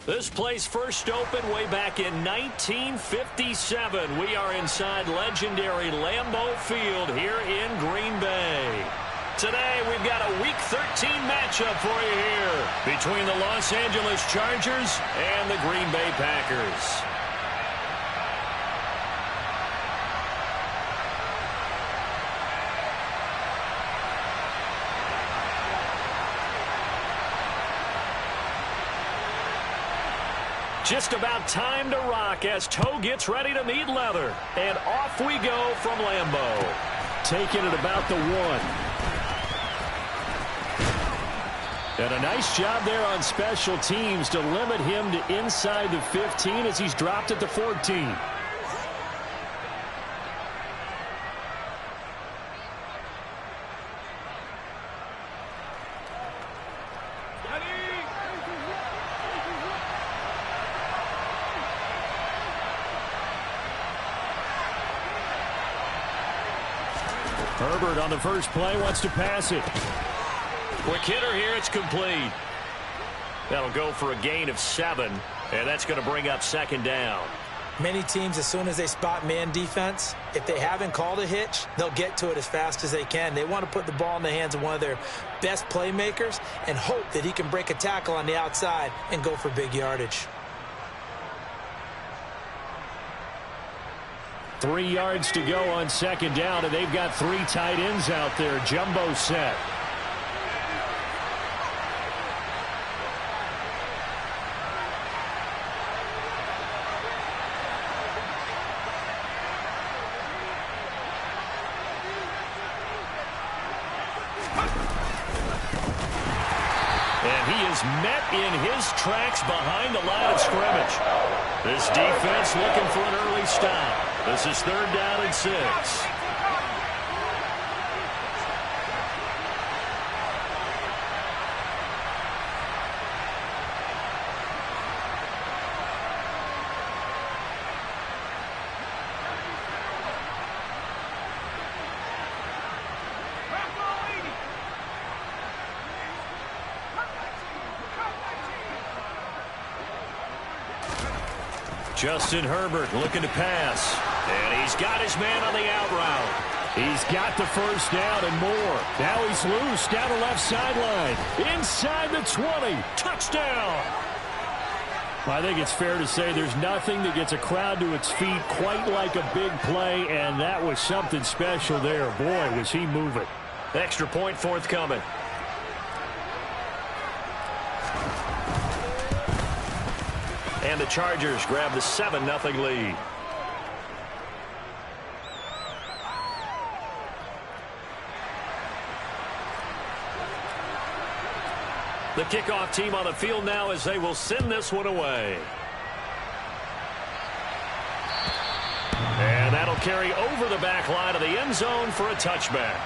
This place first opened way back in 1957. We are inside legendary Lambeau Field here in Green Bay. Today, we've got a Week 13 matchup for you here between the Los Angeles Chargers and the Green Bay Packers. Just about time to rock as toe gets ready to meet leather. And off we go from Lambeau. Taking it about the 1. And a nice job there on special teams to limit him to inside the 15 as he's dropped at the 14. Herbert on the first play wants to pass it. Quick hitter here, it's complete. That'll go for a gain of 7, and that's going to bring up second down. Many teams, as soon as they spot man defense, if they haven't called a hitch, they'll get to it as fast as they can. They want to put the ball in the hands of one of their best playmakers and hope that he can break a tackle on the outside and go for big yardage. 3 yards to go on second down, and they've got 3 tight ends out there. Jumbo set. And he is met in his tracks behind the line of scrimmage. This defense looking for an early stop. This is 3rd down and 6. Justin Herbert looking to pass. And he's got his man on the out route. He's got the first down and more. Now he's loose down the left sideline. Inside the 20. Touchdown. I think it's fair to say there's nothing that gets a crowd to its feet quite like a big play, and that was something special there. Boy, was he moving. Extra point forthcoming. And the Chargers grab the 7-0 lead. The kickoff team on the field now as they will send this one away. And that'll carry over the back line of the end zone for a touchback.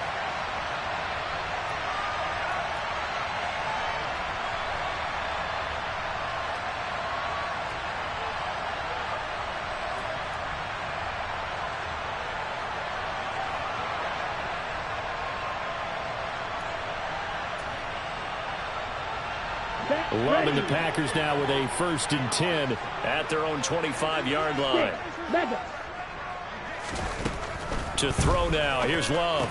Loving the Packers now with a 1st and 10 at their own 25-yard line. To throw now. Here's Love.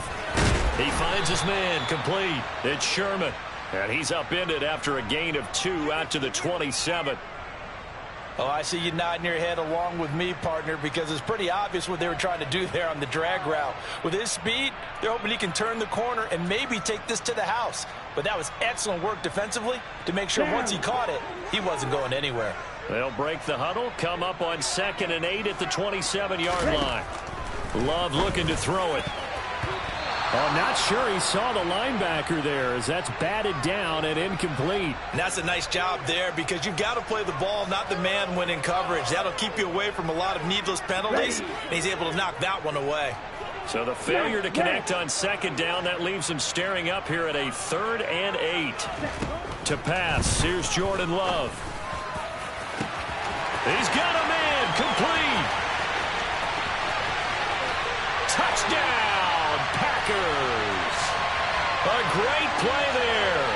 He finds his man complete. It's Sherman. And he's upended after a gain of 2 out to the 27. Oh, I see you nodding your head along with me, partner, because it's pretty obvious what they were trying to do there on the drag route. With his speed, they're hoping he can turn the corner and maybe take this to the house. But that was excellent work defensively to make sure once he caught it, he wasn't going anywhere. They'll break the huddle, come up on 2nd and 8 at the 27-yard line. Love looking to throw it. I'm not sure he saw the linebacker there as that's batted down and incomplete. And that's a nice job there because you've got to play the ball, not the man when in coverage. That'll keep you away from a lot of needless penalties, and he's able to knock that one away. So the failure to connect on 2nd down, that leaves him staring up here at a 3rd and 8. To pass, here's Jordan Love. He's got a man, complete. Touchdown, Packers. A great play there.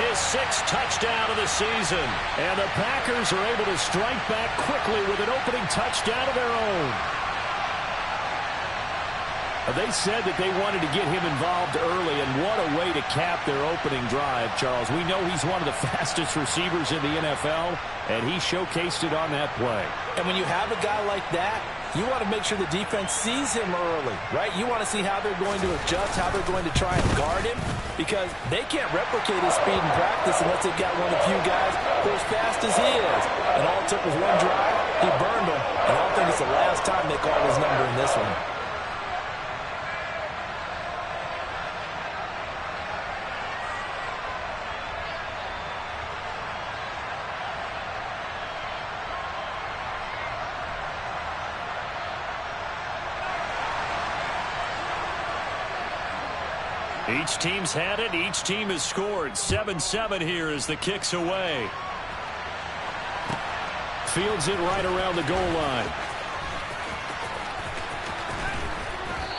His sixth touchdown of the season. And the Packers are able to strike back quickly with an opening touchdown of their own. They said that they wanted to get him involved early, and what a way to cap their opening drive, Charles. We know he's one of the fastest receivers in the NFL, and he showcased it on that play. And when you have a guy like that, you want to make sure the defense sees him early, right? You want to see how they're going to adjust, how they're going to try and guard him, because they can't replicate his speed in practice unless they've got one of the few guys who are as fast as he is. And all it took was one drive, he burned them, and I don't think it's the last time they called his number in this one. Each team's had it. Each team has scored. 7-7 here as the kick's away. Fields it right around the goal line.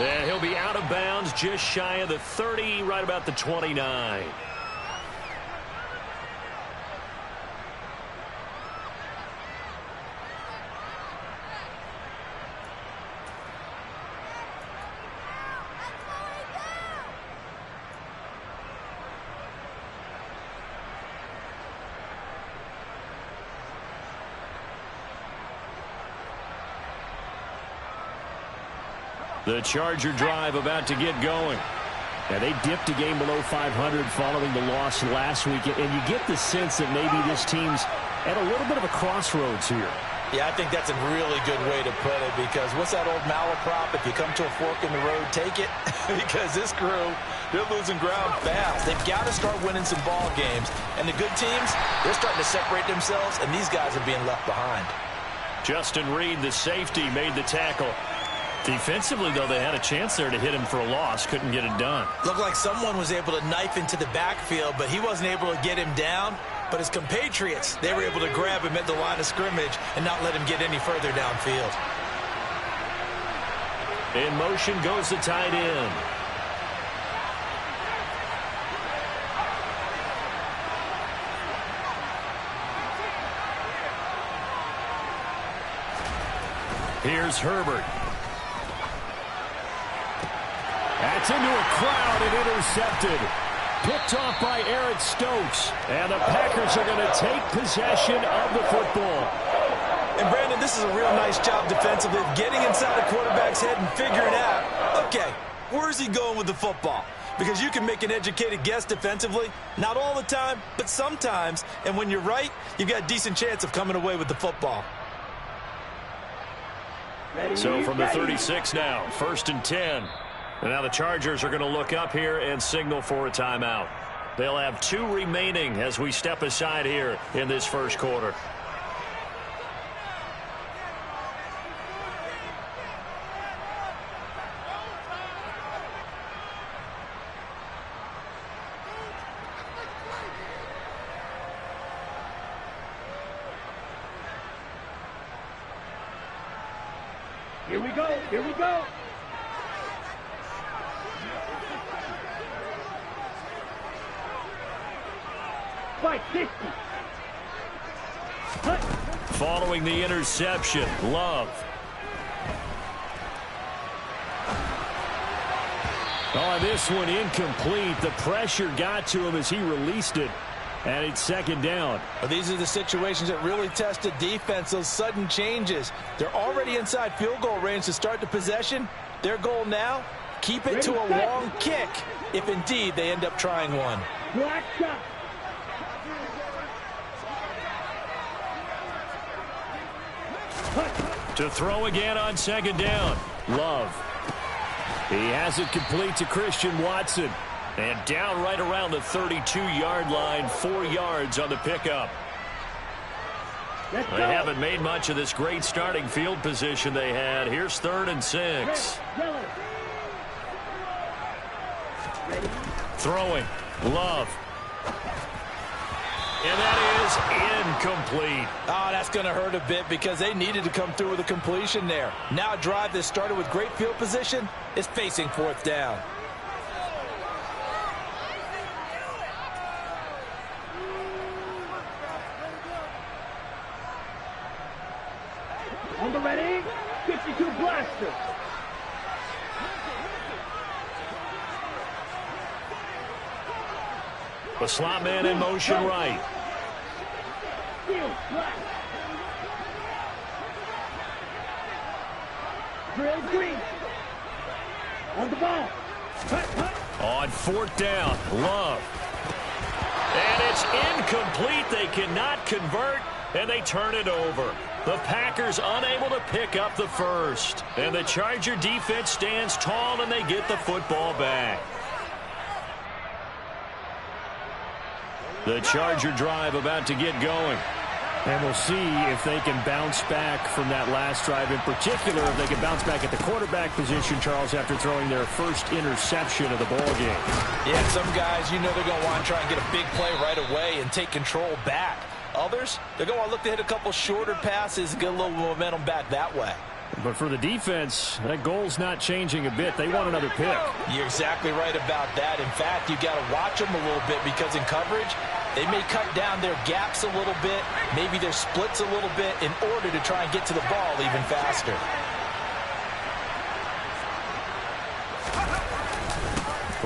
And he'll be out of bounds just shy of the 30, right about the 29. The Charger drive about to get going. Now, they dipped a game below 500 following the loss last week, and you get the sense that maybe this team's at a little bit of a crossroads here. Yeah, I think that's a really good way to put it, because what's that old malaprop? If you come to a fork in the road, take it. Because this crew, they're losing ground fast. They've got to start winning some ball games. And the good teams, they're starting to separate themselves, and these guys are being left behind. Justin Reed, the safety, made the tackle. Defensively, though, they had a chance there to hit him for a loss. Couldn't get it done. Looked like someone was able to knife into the backfield, but he wasn't able to get him down. But his compatriots, they were able to grab him at the line of scrimmage and not let him get any further downfield. In motion goes the tight end. Here's Herbert. That's into a crowd and intercepted. Picked off by Eric Stokes. And the Packers are going to take possession of the football. And, Brandon, this is a real nice job defensively of getting inside the quarterback's head and figuring out, okay, where's he going with the football? Because you can make an educated guess defensively. Not all the time, but sometimes. And when you're right, you've got a decent chance of coming away with the football. So from the 36 now, 1st and 10. And now the Chargers are going to look up here and signal for a timeout. They'll have 2 remaining as we step aside here in this first quarter. Here we go. Here we go. Following the interception, Love. Oh, this one incomplete. The pressure got to him as he released it. And it's 2nd down. Well, these are the situations that really test the defense, those sudden changes. They're already inside field goal range to start the possession. Their goal now, keep it to a long kick, if indeed they end up trying one. Black shot. To throw again on 2nd down. Love. He has it complete to Christian Watson. And down right around the 32-yard line, 4 yards on the pickup. They haven't made much of this great starting field position they had. Here's 3rd and 6. Throwing. Love. And that is incomplete. Oh, that's going to hurt a bit because they needed to come through with a completion there. Now a drive that started with great field position is facing 4th down. On the ready, 52 blaster. The slot man in motion right. Steel blast. Drill green. On the ball. On fourth down, Love. And it's incomplete. They cannot convert, and they turn it over. The Packers unable to pick up the first. And the Charger defense stands tall, and they get the football back. The Charger drive about to get going. And we'll see if they can bounce back from that last drive. In particular, if they can bounce back at the quarterback position, Charles, after throwing their first interception of the ball game. Yeah, some guys, you know they're going to want to try and get a big play right away and take control back. Others, they're going to want to look to hit a couple shorter passes and get a little momentum back that way. But for the defense, that goal's not changing a bit. They want another pick. You're exactly right about that. In fact, you got to watch them a little bit because in coverage, they may cut down their gaps a little bit, maybe their splits a little bit in order to try and get to the ball even faster.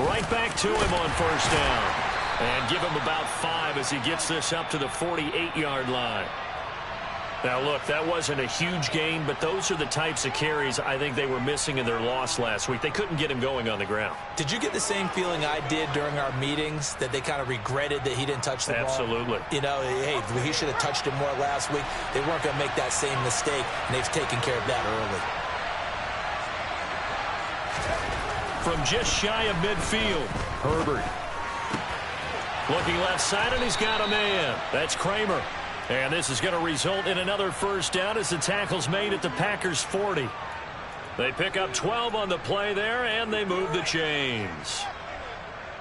Right back to him on first down. And give him about 5 as he gets this up to the 48-yard line. Now, look, that wasn't a huge gain, but those are the types of carries I think they were missing in their loss last week. They couldn't get him going on the ground. Did you get the same feeling I did during our meetings, that they kind of regretted that he didn't touch the ball? Absolutely. You know, hey, he should have touched it more last week. They weren't going to make that same mistake, and they've taken care of that early. From just shy of midfield, Herbert. Looking left side, and he's got a man. That's Kramer. And this is going to result in another first down as the tackle's made at the Packers' 40. They pick up 12 on the play there, and they move the chains.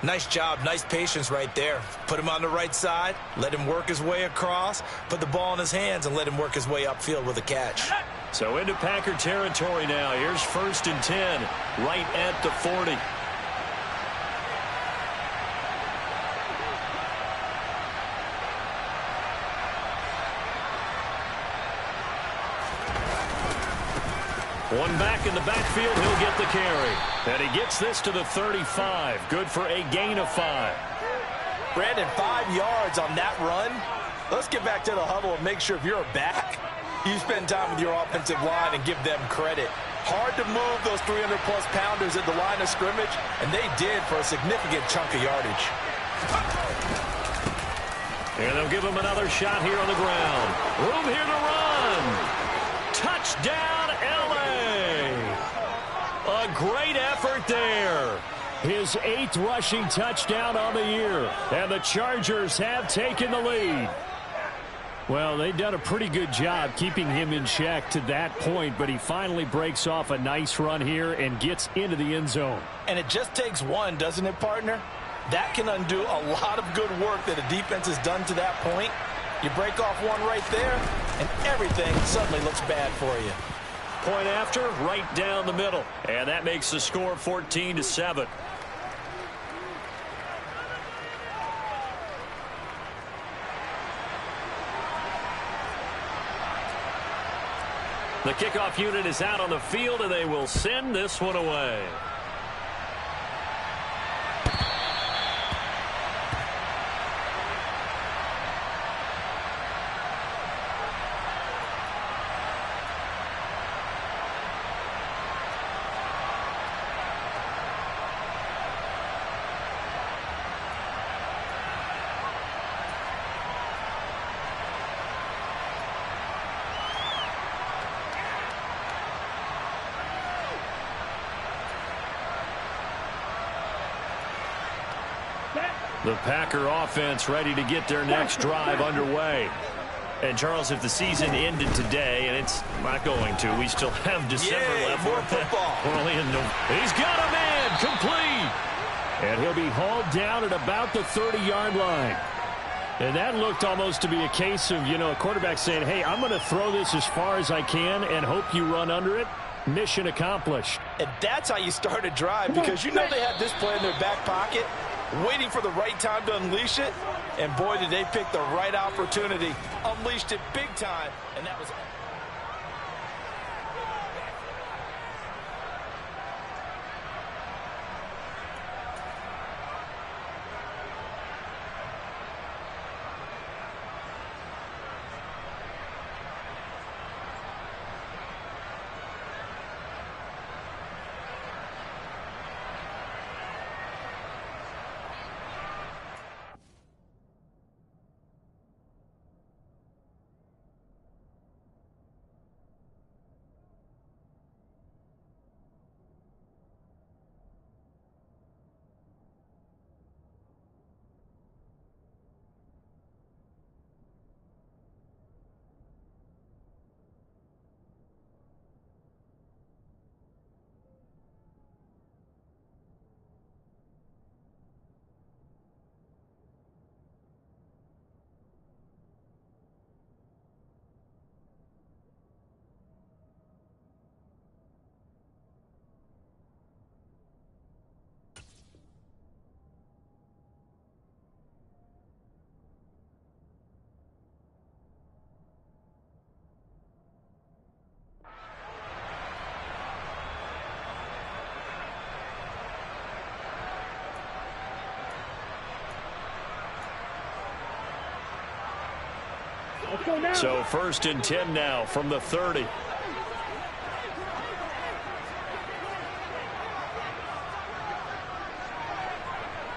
Nice job, nice patience right there. Put him on the right side, let him work his way across, put the ball in his hands, and let him work his way upfield with a catch. So into Packer territory now. Here's 1st and 10, right at the 40. One back in the backfield, he'll get the carry. And he gets this to the 35. Good for a gain of 5. Brandon, 5 yards on that run. Let's get back to the huddle and make sure if you're back, you spend time with your offensive line and give them credit. Hard to move those 300-plus pounders at the line of scrimmage, and they did for a significant chunk of yardage. And they'll give him another shot here on the ground. Room here to run. Touchdown, LA. A great effort there. His 8th rushing touchdown on the year. And the Chargers have taken the lead. Well, they've done a pretty good job keeping him in check to that point, but he finally breaks off a nice run here and gets into the end zone. And it just takes one, doesn't it, partner? That can undo a lot of good work that a defense has done to that point. You break off one right there, and everything suddenly looks bad for you. Point after, right down the middle. And that makes the score 14-7. The kickoff unit is out on the field, and they will send this one away. The Packer offense ready to get their next drive underway. And, Charles, if the season ended today, and it's not going to, we still have December left. More football. He's got a man, complete. And he'll be hauled down at about the 30-yard line. And that looked almost to be a case of, a quarterback saying, hey, I'm going to throw this as far as I can and hope you run under it. Mission accomplished. And that's how you start a drive, because you know they had this play in their back pocket, waiting for the right time to unleash it. And boy, did they pick the right opportunity. Unleashed it big time, and that was... Let's go now. So 1st and 10 now from the 30.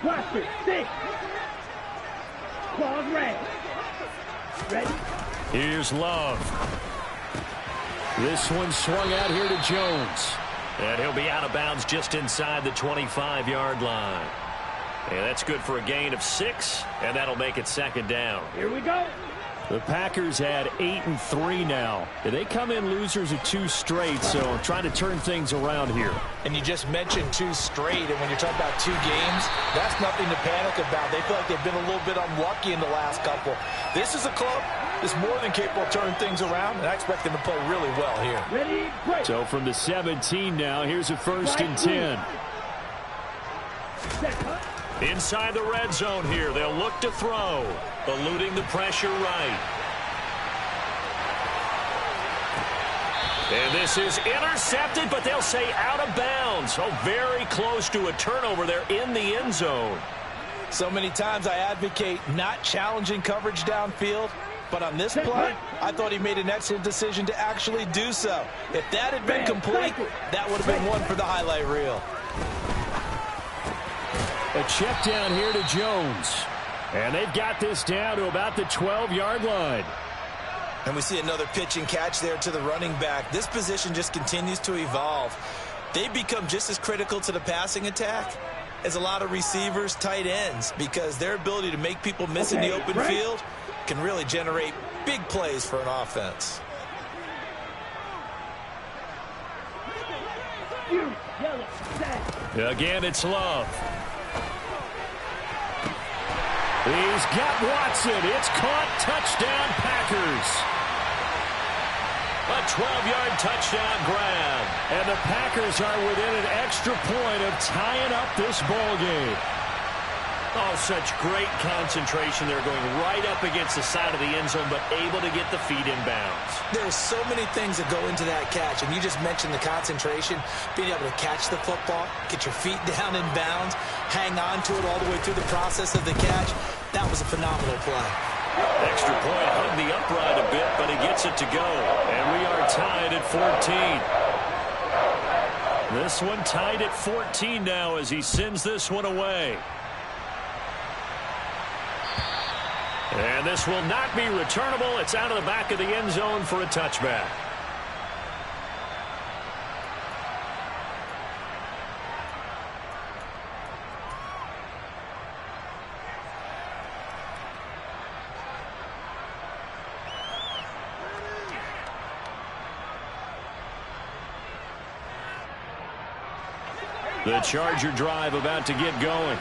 Cluster, 6. Claws red. Ready? Here's Love. This one swung out here to Jones. And he'll be out of bounds just inside the 25-yard line. And that's good for a gain of 6, and that'll make it 2nd down. Here we go. The Packers had 8 and 3 now. They come in losers of 2 straight, so trying to turn things around here. And you just mentioned 2 straight, and when you're talking about 2 games, that's nothing to panic about. They feel like they've been a little bit unlucky in the last couple. This is a club that's more than capable of turning things around, and I expect them to play really well here. Ready, break. So from the 17 now, here's a 1st and 10. Inside the red zone here, they'll look to throw, eluding the pressure right. And this is intercepted, but they'll say out of bounds. Oh, very close to a turnover there in the end zone. So many times I advocate not challenging coverage downfield, but on this play, I thought he made an excellent decision to actually do so. If that had been complete, that would have been one for the highlight reel. A check down here to Jones. And they've got this down to about the 12-yard line. And we see another pitch and catch there to the running back. This position just continues to evolve. They become just as critical to the passing attack as a lot of receivers, tight ends, because their ability to make people miss in the open field can really generate big plays for an offense. Again, it's Love. He's got Watson. It's caught. Touchdown, Packers. A 12-yard touchdown grab. And the Packers are within an extra point of tying up this ball game. Oh, such great concentration. They're going right up against the side of the end zone, but able to get the feet in bounds. There's so many things that go into that catch, and you just mentioned the concentration, being able to catch the football, get your feet down in bounds, hang on to it all the way through the process of the catch. That was a phenomenal play. Extra point hung the upright a bit, but he gets it to go. And we are tied at 14. This one tied at 14 now as he sends this one away. And this will not be returnable. It's out of the back of the end zone for a touchback. The Charger drive about to get going.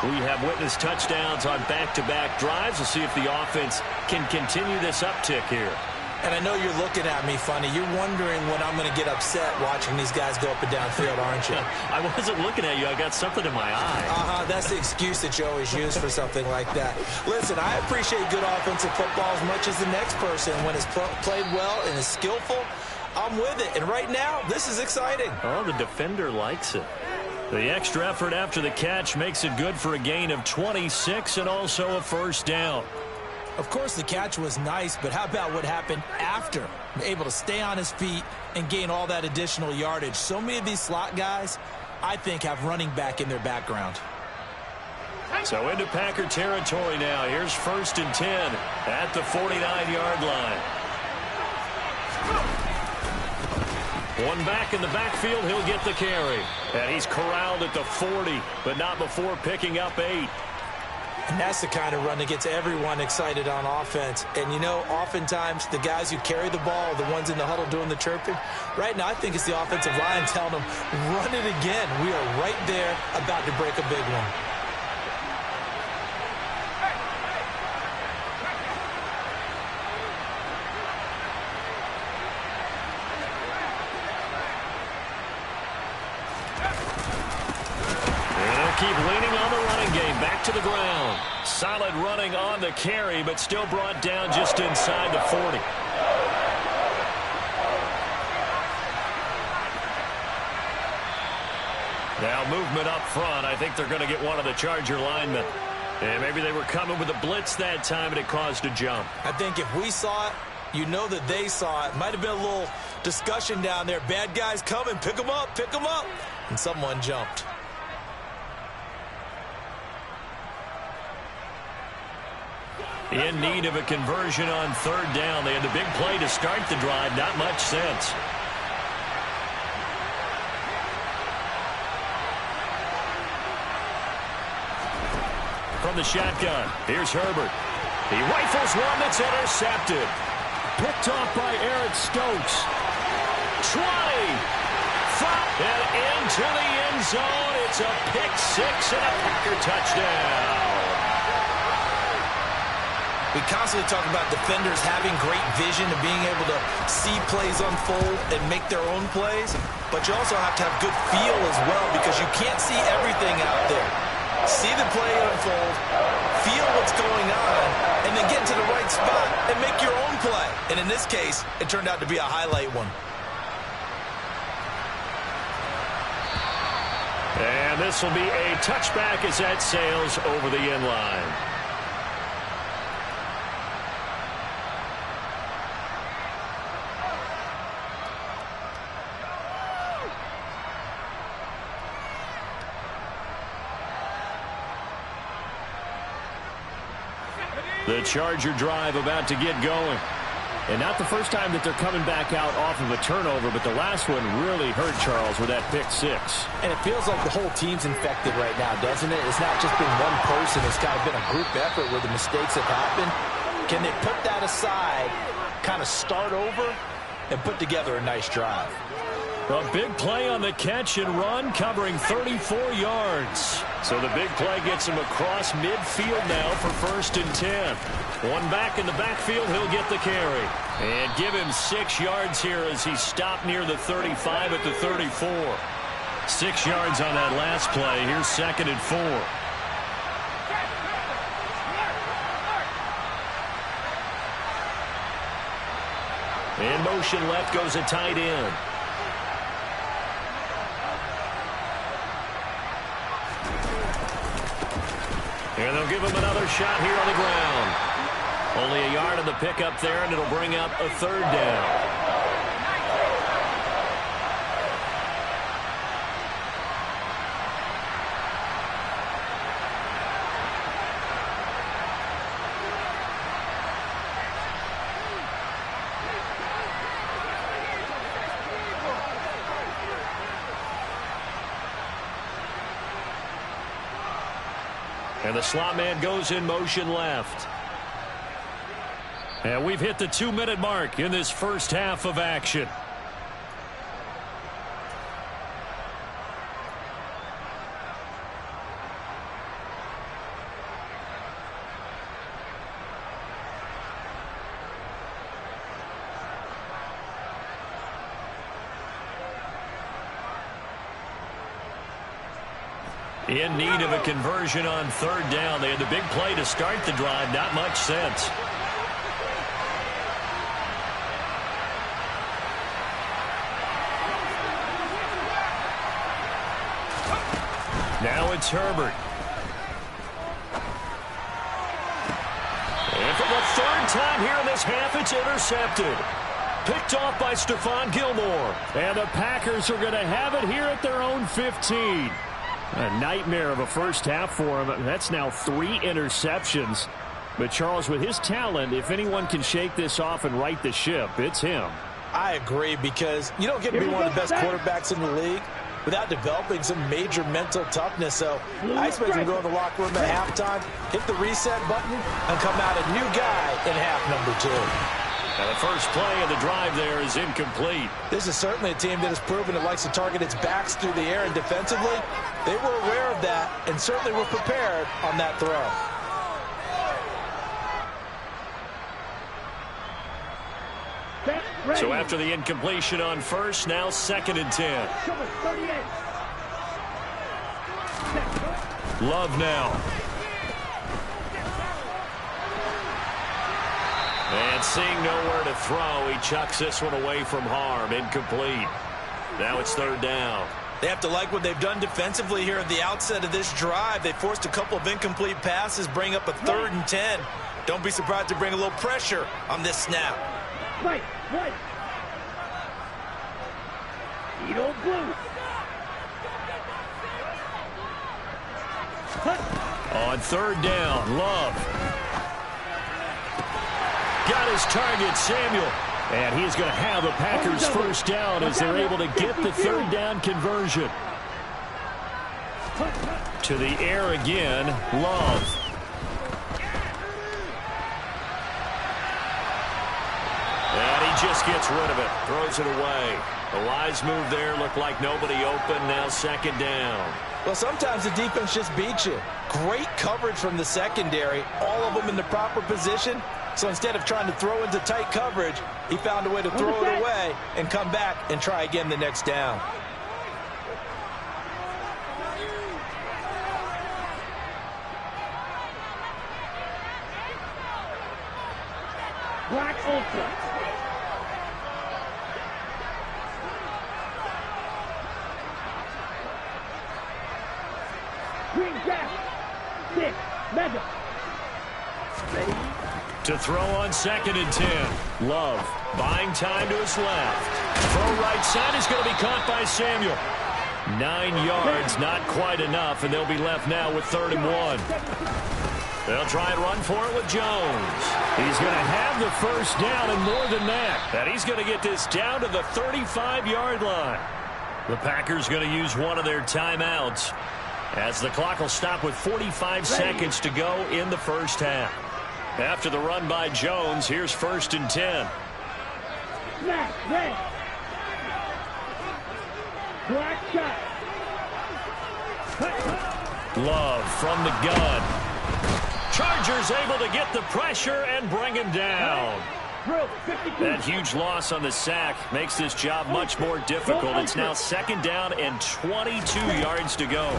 We have witnessed touchdowns on back-to-back drives. We'll see if the offense can continue this uptick here. And I know you're looking at me funny. You're wondering when I'm going to get upset watching these guys go up and down field, aren't you? I wasn't looking at you. I got something in my eye. That's the excuse that you always use for something like that. Listen, I appreciate good offensive football as much as the next person. When it's played well and is skillful, I'm with it. And right now, this is exciting. Oh, the defender likes it. The extra effort after the catch makes it good for a gain of 26 and also a 1st down. Of course, the catch was nice, but how about what happened after? Able to stay on his feet and gain all that additional yardage. So many of these slot guys, I think, have running back in their background. So into Packer territory now. Here's 1st and 10 at the 49-yard line. One back in the backfield, he'll get the carry. And he's corralled at the 40, but not before picking up 8. And that's the kind of run that gets everyone excited on offense. And, you know, oftentimes the guys who carry the ball are the ones in the huddle doing the chirping. Right now, I think it's the offensive line telling them, run it again. We are right there about to break a big one. Keep leaning on the running game. Back to the ground. Solid running on the carry, but still brought down just inside the 40. Now movement up front. I think they're going to get one of the Charger linemen. And maybe they were coming with a blitz that time, and it caused a jump. I think if we saw it, you know that they saw it. Might have been a little discussion down there. Bad guys coming. Pick them up. Pick them up. And someone jumped. In need of a conversion on third down. They had the big play to start the drive. Not much sense. From the shotgun, here's Herbert. He rifles one that's intercepted. Picked off by Eric Stokes. 20. And into the end zone. It's a pick six and a Packer touchdown. We constantly talk about defenders having great vision and being able to see plays unfold and make their own plays. But you also have to have good feel as well because you can't see everything out there. See the play unfold, feel what's going on, and then get to the right spot and make your own play. And in this case, it turned out to be a highlight one. And this will be a touchback as that sails over the end line. The Charger drive about to get going. And not the first time that they're coming back out off of a turnover, but the last one really hurt Charles with that pick six. And it feels like the whole team's infected right now, doesn't it? It's not just been one person. It's kind of been a group effort where the mistakes have happened. Can they put that aside, kind of start over, and put together a nice drive? A big play on the catch and run, covering 34 yards. So the big play gets him across midfield now for 1st and 10. One back in the backfield, he'll get the carry. And give him 6 yards here as he stopped near the 35 at the 34. 6 yards on that last play. Here's 2nd and 4. In motion left goes a tight end. And they'll give him another shot here on the ground. Only a yard on the pickup there, and it'll bring up a 3rd down. And the slot man goes in motion left. And we've hit the 2-minute mark in this first half of action. In need of a conversion on 3rd down. They had the big play to start the drive. Not much sense. Now it's Herbert. And for the 3rd time here in this half, it's intercepted. Picked off by Stephon Gilmore. And the Packers are going to have it here at their own 15. A nightmare of a first half for him. That's now 3 interceptions. But Charles, with his talent, if anyone can shake this off and right the ship, it's him. I agree, because you don't get to be one of the best quarterbacks in the league without developing some major mental toughness. So I expect him to go in the locker room at halftime, hit the reset button, and come out a new guy in half number 2. And the first play of the drive there is incomplete. This is certainly a team that has proven it likes to target its backs through the air, and defensively, they were aware of that and certainly were prepared on that throw. So after the incompletion on first, now 2nd and 10. Love now. And seeing nowhere to throw, he chucks this one away from harm. Incomplete. Now it's 3rd down. They have to like what they've done defensively here at the outset of this drive. They forced a couple of incomplete passes, bring up a 3rd and 10. Don't be surprised to bring a little pressure on this snap. Right. Edo Blue. On 3rd down, Love. Got his target, Samuel. And he's going to have the Packers first down as they're able to get the 3rd down conversion. To the air again, Love. And he just gets rid of it, throws it away. A wise move there, looked like nobody open, now 2nd down. Well, sometimes the defense just beats you. Great coverage from the secondary, all of them in the proper position. So instead of trying to throw into tight coverage, he found a way to throw it away and come back and try again the next down. Black Ultra. Green Jack. 6. Mega. Ready. To throw on 2nd and 10. Love buying time to his left. Throw right side is going to be caught by Samuel. 9 yards, not quite enough, and they'll be left now with 3rd and 1. They'll try and run for it with Jones. He's going to have the first down and more than that. And he's going to get this down to the 35-yard line. The Packers going to use one of their timeouts as the clock will stop with 45 seconds to go in the first half. After the run by Jones, here's 1st and 10. Red. Black shot. Love from the gun. Chargers able to get the pressure and bring him down. That huge loss on the sack makes this job much more difficult. It's now 2nd down and 22 yards to go.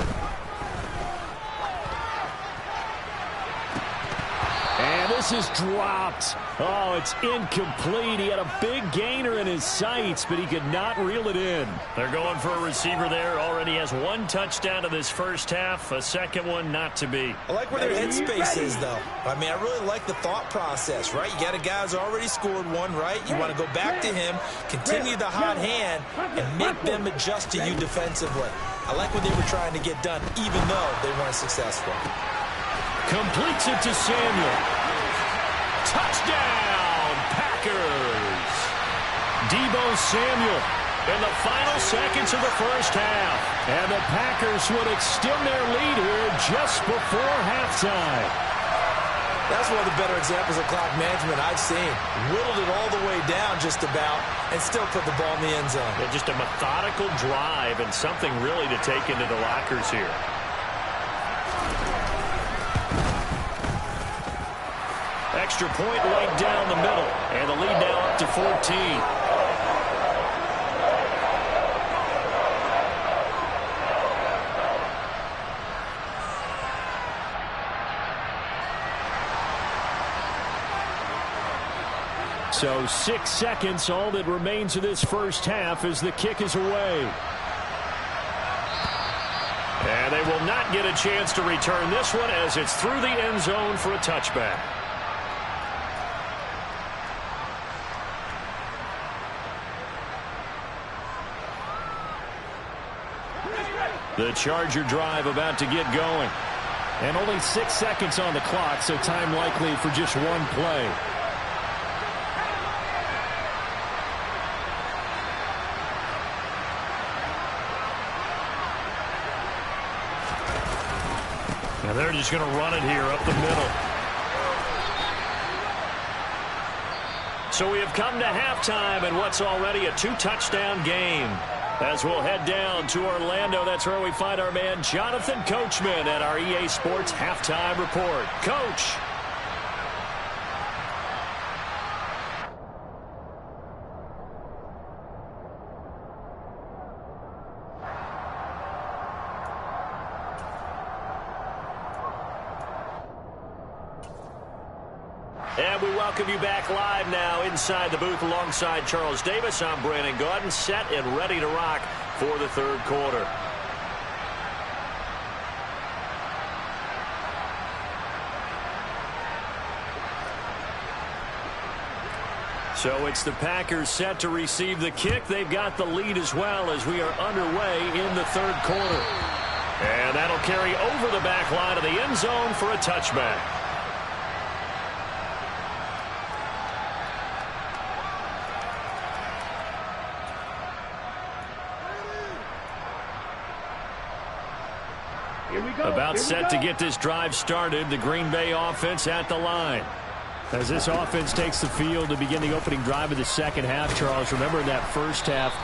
And this is dropped. Oh, it's incomplete. He had a big gainer in his sights, but he could not reel it in. They're going for a receiver there. Already has 1 touchdown in this first half. A 2nd one not to be. I like where their headspace is, though. I mean, I really like the thought process, right? You got a guy who's already scored 1, right? You want to go back to him, continue the hot hand, and make them adjust to you defensively. I like what they were trying to get done, even though they weren't successful. Completes it to Samuel. Touchdown, Packers. Deebo Samuel in the final seconds of the first half. And the Packers would extend their lead here just before halftime. That's one of the better examples of clock management I've seen. Whittled it all the way down just about and still put the ball in the end zone. Yeah, just a methodical drive and something really to take into the lockers here. Extra point right down the middle, and the lead now up to 14. So 6 seconds, all that remains of this first half as the kick is away. And they will not get a chance to return this one as it's through the end zone for a touchback. The Charger drive about to get going. And only 6 seconds on the clock, so time likely for just one play. Now they're just going to run it here up the middle. So we have come to halftime and what's already a 2-touchdown game. As we'll head down to Orlando, that's where we find our man Jonathan Coachman at our EA Sports Halftime Report. Coach. And we welcome you back live now inside the booth alongside Charles Davis. I'm Brandon Gaudin, set and ready to rock for the third quarter. So it's the Packers set to receive the kick. They've got the lead as well as we are underway in the third quarter. And that'll carry over the back line of the end zone for a touchback. About set to get this drive started. The Green Bay offense at the line. As this offense takes the field to begin the opening drive of the second half, Charles, remember in that first half,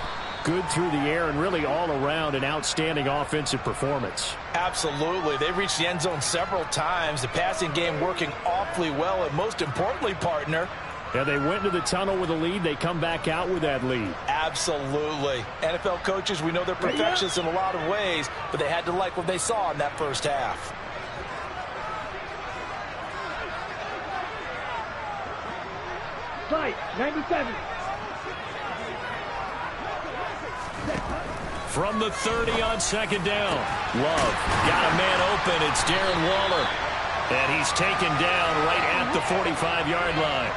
good through the air and really all around an outstanding offensive performance. Absolutely. They reached the end zone several times. The passing game working awfully well, and most importantly, partner, yeah, they went to the tunnel with a lead. They come back out with that lead. Absolutely. NFL coaches, we know they're perfectionists in a lot of ways, but they had to like what they saw in that first half. Fight, 97. From the 30 on second down. Love got a man open. It's Darren Waller. And he's taken down right at the 45-yard line.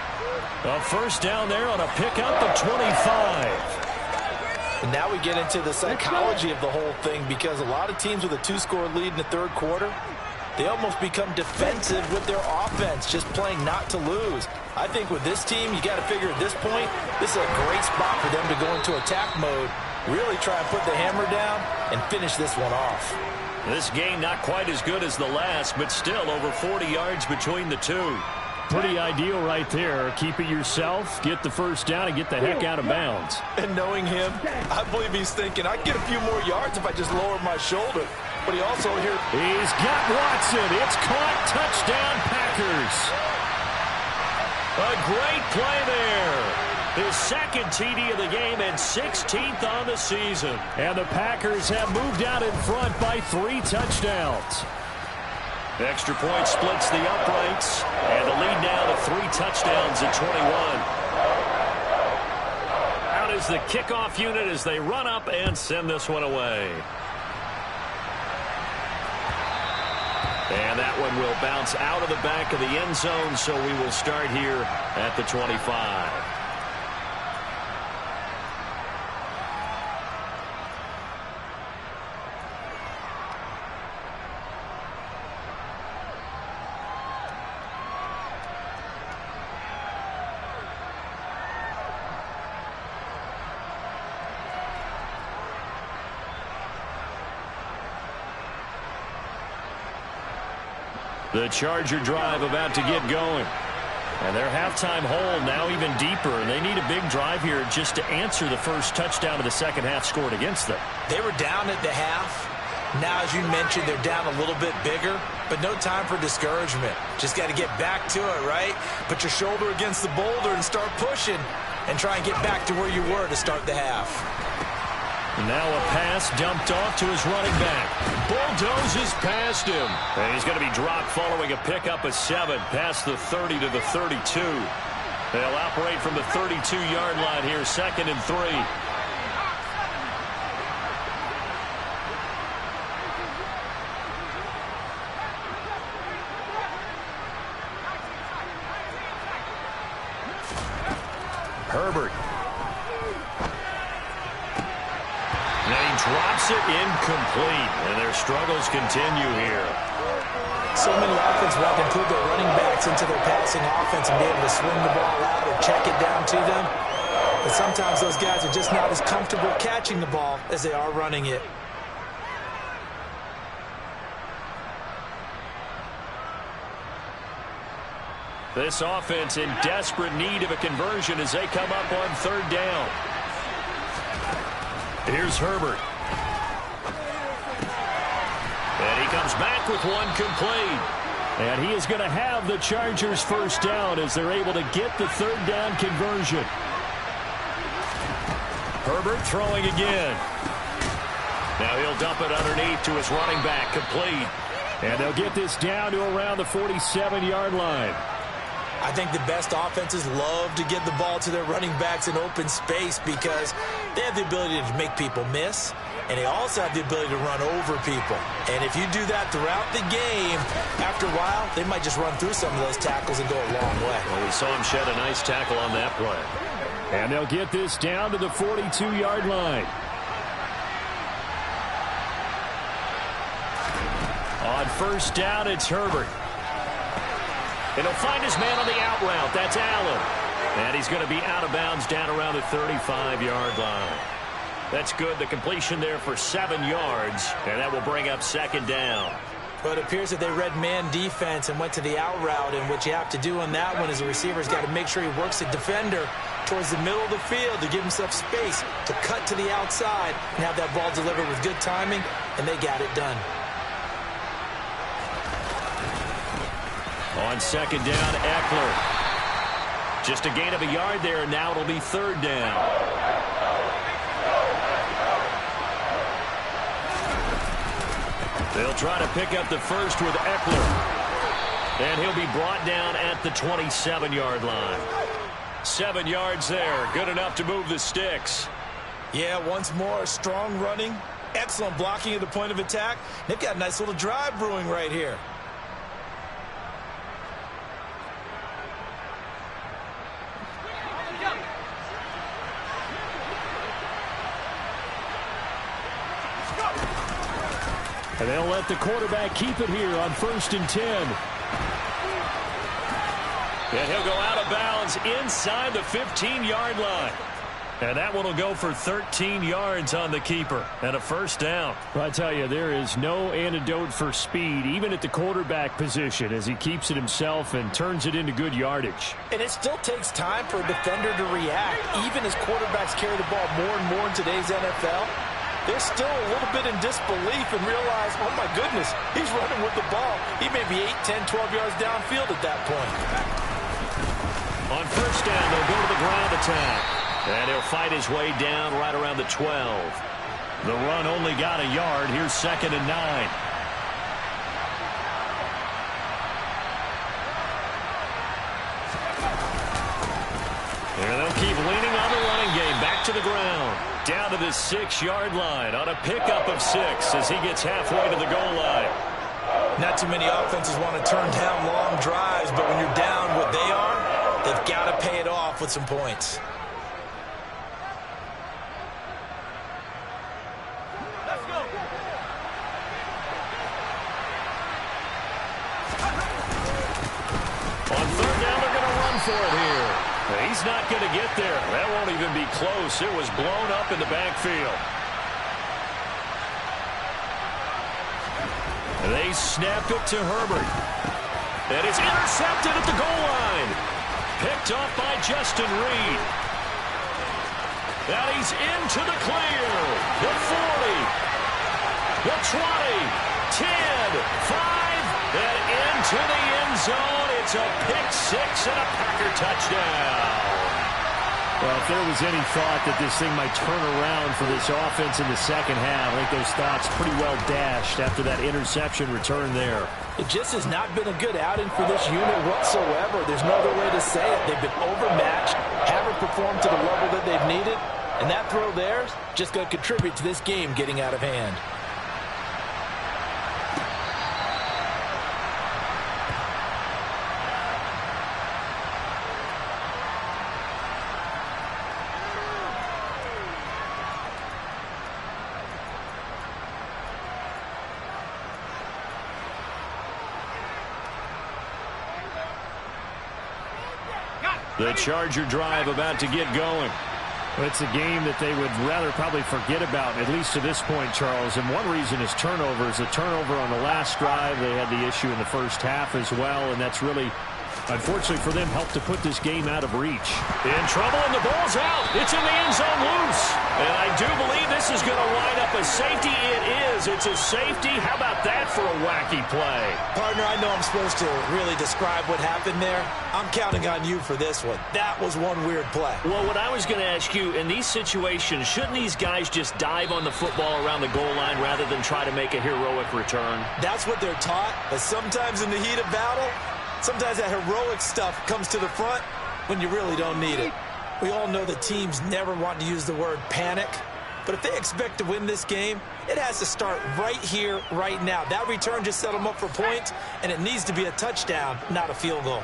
A first down there on a pickup of 25. And now we get into the psychology of the whole thing, because a lot of teams with a two-score lead in the third quarter, they almost become defensive with their offense, just playing not to lose. I think with this team, you got to figure at this point, this is a great spot for them to go into attack mode, really try and put the hammer down and finish this one off. This game not quite as good as the last, but still over 40 yards between the two. Pretty ideal right there. Keep it yourself, get the first down, and get the heck out of bounds. And knowing him, I believe he's thinking, I'd get a few more yards if I just lower my shoulder. But he also here. He's got Watson. It's caught. Touchdown, Packers. A great play there. His second TD of the game and 16th on the season. And the Packers have moved out in front by 3 touchdowns. Extra point splits the uprights, and the lead now to 3 touchdowns at 21. Out is the kickoff unit as they run up and send this one away. And that one will bounce out of the back of the end zone, so we will start here at the 25. The Charger drive about to get going. And their halftime hole now even deeper. And they need a big drive here just to answer the first touchdown of the second half scored against them. They were down at the half. Now, as you mentioned, they're down a little bit bigger, but no time for discouragement. Just got to get back to it, right? Put your shoulder against the boulder and start pushing and try and get back to where you were to start the half. Now a pass dumped off to his running back. Bulldozes past him. And he's going to be dropped following a pickup of 7 past the 30 to the 32. They'll operate from the 32-yard line here, 2nd and 3. Herbert. Drops it incomplete, and their struggles continue here. So many offenses want to include their running backs into their passing offense and be able to swing the ball out or check it down to them. But sometimes those guys are just not as comfortable catching the ball as they are running it. This offense in desperate need of a conversion as they come up on 3rd down. Here's Herbert. And he comes back with one complete. And he is going to have the Chargers first down as they're able to get the 3rd down conversion. Herbert throwing again. Now he'll dump it underneath to his running back, complete. And they'll get this down to around the 47-yard line. I think the best offenses love to get the ball to their running backs in open space because they have the ability to make people miss, and they also have the ability to run over people. And if you do that throughout the game, after a while, they might just run through some of those tackles and go a long way. Well, we saw him shed a nice tackle on that play. And they'll get this down to the 42-yard line. On first down, it's Herbert. And he'll find his man on the out route. That's Allen. And he's going to be out of bounds down around the 35-yard line. That's good. The completion there for 7 yards. And that will bring up second down. But it appears that they read man defense and went to the out route. And what you have to do on that one is the receiver's got to make sure he works the defender towards the middle of the field to give himself space to cut to the outside and have that ball delivered with good timing. And they got it done. On second down, Eckler. Just a gain of a yard there, and now it'll be third down. They'll try to pick up the first with Eckler. And he'll be brought down at the 27-yard line. 7 yards there, good enough to move the sticks. Yeah, once more, strong running, excellent blocking at the point of attack. They've got a nice little drive brewing right here. And they'll let the quarterback keep it here on 1st and 10. And he'll go out of bounds inside the 15-yard line. And that one will go for 13 yards on the keeper and a first down. Well, I tell you, there is no antidote for speed, even at the quarterback position, as he keeps it himself and turns it into good yardage. And it still takes time for a defender to react, even as quarterbacks carry the ball more and more in today's NFL. They're still a little bit in disbelief and realize, oh, my goodness, he's running with the ball. He may be 8, 10, 12 yards downfield at that point. On first down, they'll go to the ground attack. And he'll fight his way down right around the 12. The run only got a yard. Here's 2nd and 9. And they'll keep leaning on the running game. Back to the ground. Down to the 6-yard line on a pickup of 6 as he gets halfway to the goal line. Not too many offenses want to turn down long drives, but when you're down what they are, they've got to pay it off with some points. Let's go. On third down, they're going to run for it here. He's not going to get there. That won't even be close. It was blown up in the backfield. They snap it to Herbert. And it's intercepted at the goal line. Picked off by Justin Reed. Now he's into the clear. The 40. The 20. 10. 5. And into the end zone. It's a pick 6 and a Packer touchdown. Well, if there was any thought that this thing might turn around for this offense in the second half, I think those thoughts pretty well dashed after that interception return there. It just has not been a good outing for this unit whatsoever. There's no other way to say it. They've been overmatched, haven't performed to the level that they've needed, and that throw there is just going to contribute to this game getting out of hand. The Charger drive about to get going. It's a game that they would rather probably forget about, at least to this point, Charles. And one reason is turnovers. A turnover on the last drive. They had the issue in the first half as well, and that's really, unfortunately for them, helped to put this game out of reach. In trouble, and the ball's out. It's in the end zone loose. And I do believe this is going to wind up a safety. It is. It's a safety. How about that for a wacky play? Partner, I know I'm supposed to really describe what happened there. I'm counting on you for this one. That was one weird play. Well, what I was going to ask you, in these situations, shouldn't these guys just dive on the football around the goal line rather than try to make a heroic return? That's what they're taught, but sometimes in the heat of battle, Sometimes that heroic stuff comes to the front when you really don't need it. We all know that teams never want to use the word panic, but if they expect to win this game, it has to start right here, right now. That return just set them up for points, and it needs to be a touchdown, not a field goal.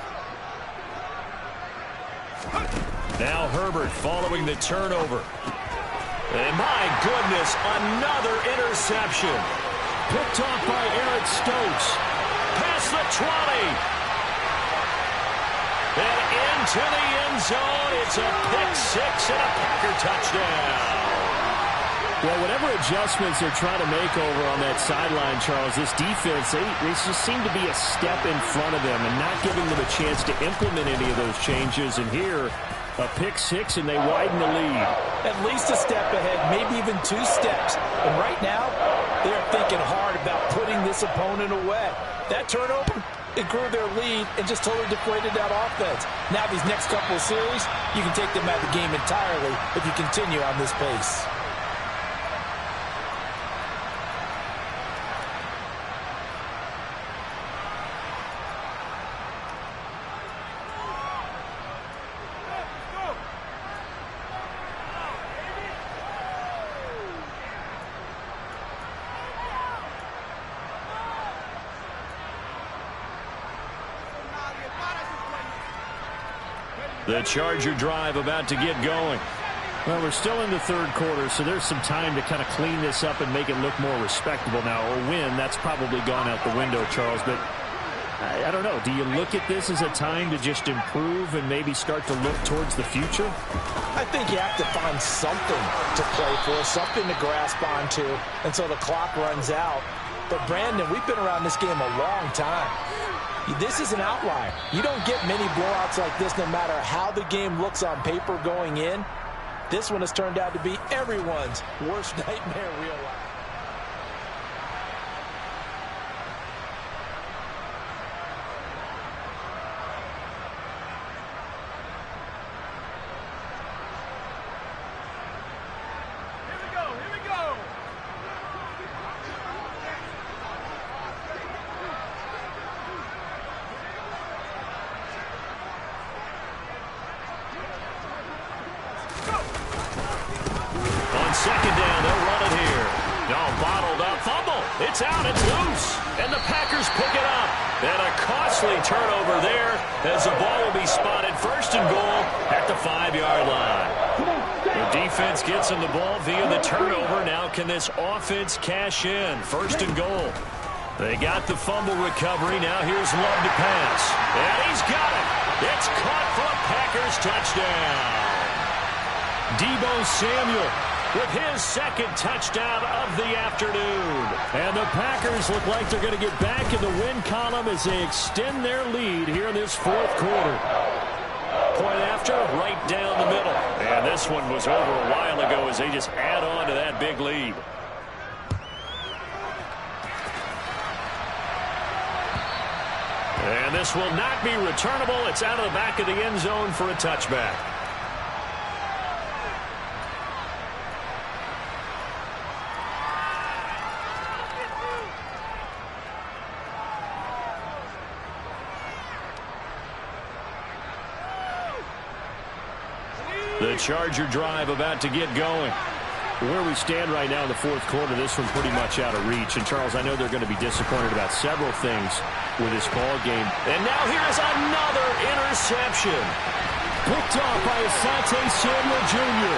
Now Herbert following the turnover. And my goodness, another interception. Picked off by Eric Stokes. Past the 20. And into the end zone. It's a pick six and a Packer touchdown. Well, whatever adjustments they're trying to make over on that sideline, Charles, this defense, they just seem to be a step in front of them and not giving them a chance to implement any of those changes. And here, a pick six, and they widen the lead. At least a step ahead, maybe even 2 steps. And right now, they are thinking hard about putting this opponent away. That turnover, it grew their lead and just totally deflated that offense. Now these next couple of series, you can take them out of the game entirely if you continue on this pace. The Charger drive about to get going. Well, we're still in the third quarter, so there's some time to kind of clean this up and make it look more respectable now. A win, that's probably gone out the window, Charles. But I don't know. Do you look at this as a time to just improve and maybe start to look towards the future? I think you have to find something to play for, something to grasp onto until the clock runs out. But, Brandon, we've been around this game a long time. This is an outlier. You don't get many blowouts like this no matter how the game looks on paper going in. This one has turned out to be everyone's worst nightmare real life. Second down, they'll run it here. No, bottled up, fumble. It's out, it's loose. And the Packers pick it up. And a costly turnover there as the ball will be spotted first and goal at the 5-yard line. The defense gets him the ball via the turnover. Now can this offense cash in? First and goal. They got the fumble recovery. Now here's Love to pass. And he's got it. It's caught for a Packers touchdown. Deebo Samuel with his second touchdown of the afternoon. And the Packers look like they're going to get back in the win column as they extend their lead here in this fourth quarter. Point after, right down the middle. And this one was over a while ago as they just add on to that big lead. And this will not be returnable. It's out of the back of the end zone for a touchback. The Charger drive about to get going. Where we stand right now in the fourth quarter, this one's pretty much out of reach. And, Charles, I know they're going to be disappointed about several things with this ball game. And now here's another interception. Picked off by Asante Samuel Jr.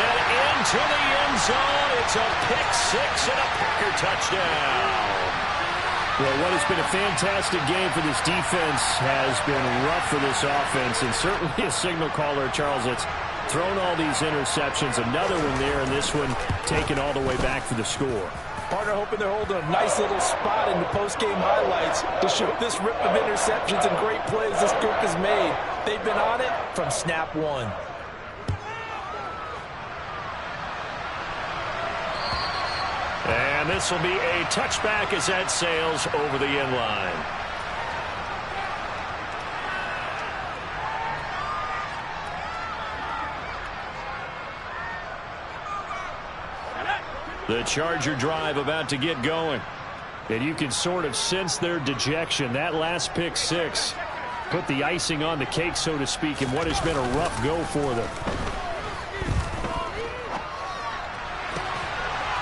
And into the end zone. It's a pick six and a Packer touchdown. Well, what has been a fantastic game for this defense has been rough for this offense, and certainly a signal caller, Charles, that's thrown all these interceptions. Another one there, and this one taken all the way back for the score. Partner hoping they're holding a nice little spot in the post-game highlights to show this rip of interceptions and great plays this group has made. They've been on it from snap one. And this will be a touchback as that sails over the end line. The Charger drive about to get going. And you can sort of sense their dejection. That last pick six put the icing on the cake, so to speak, in what has been a rough go for them.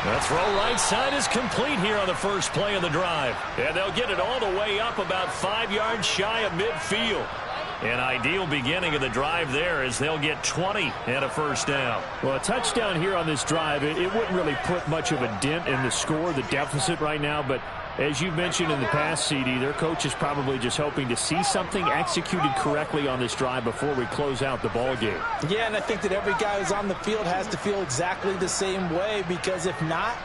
The throw right side is complete here on the first play of the drive. And they'll get it all the way up about 5 yards shy of midfield. An ideal beginning of the drive there as they'll get 20 and a first down. Well, a touchdown here on this drive, it wouldn't really put much of a dent in the score, the deficit right now, but as you mentioned in the past, CD, their coach is probably just hoping to see something executed correctly on this drive before we close out the ball game. Yeah, and I think that every guy who's on the field has to feel exactly the same way, because if not,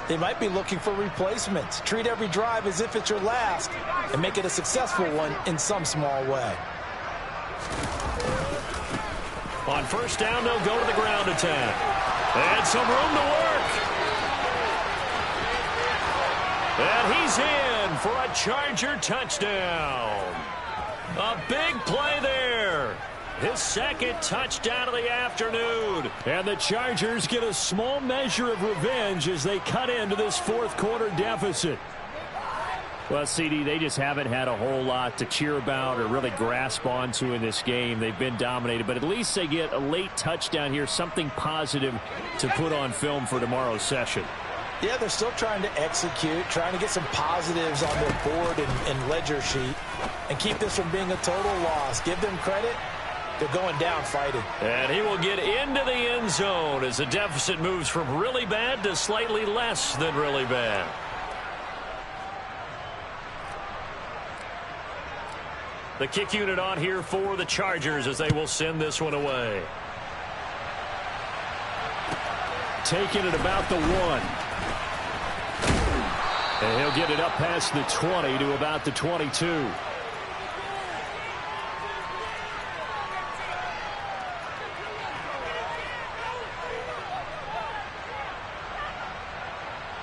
they might be looking for replacements. Treat every drive as if it's your last and make it a successful one in some small way. On first down, they'll go to the ground attack. And some room to work. And he's in for a Charger touchdown. A big play there. His second touchdown of the afternoon. And the Chargers get a small measure of revenge as they cut into this fourth quarter deficit. Well, CD, they just haven't had a whole lot to cheer about or really grasp onto in this game. They've been dominated, but at least they get a late touchdown here, something positive to put on film for tomorrow's session. Yeah, they're still trying to execute, trying to get some positives on their board and ledger sheet and keep this from being a total loss. Give them credit. They're going down fighting. And he will get into the end zone as the deficit moves from really bad to slightly less than really bad. The kick unit on here for the Chargers as they will send this one away. Taking it about the 1. And he'll get it up past the 20 to about the 22.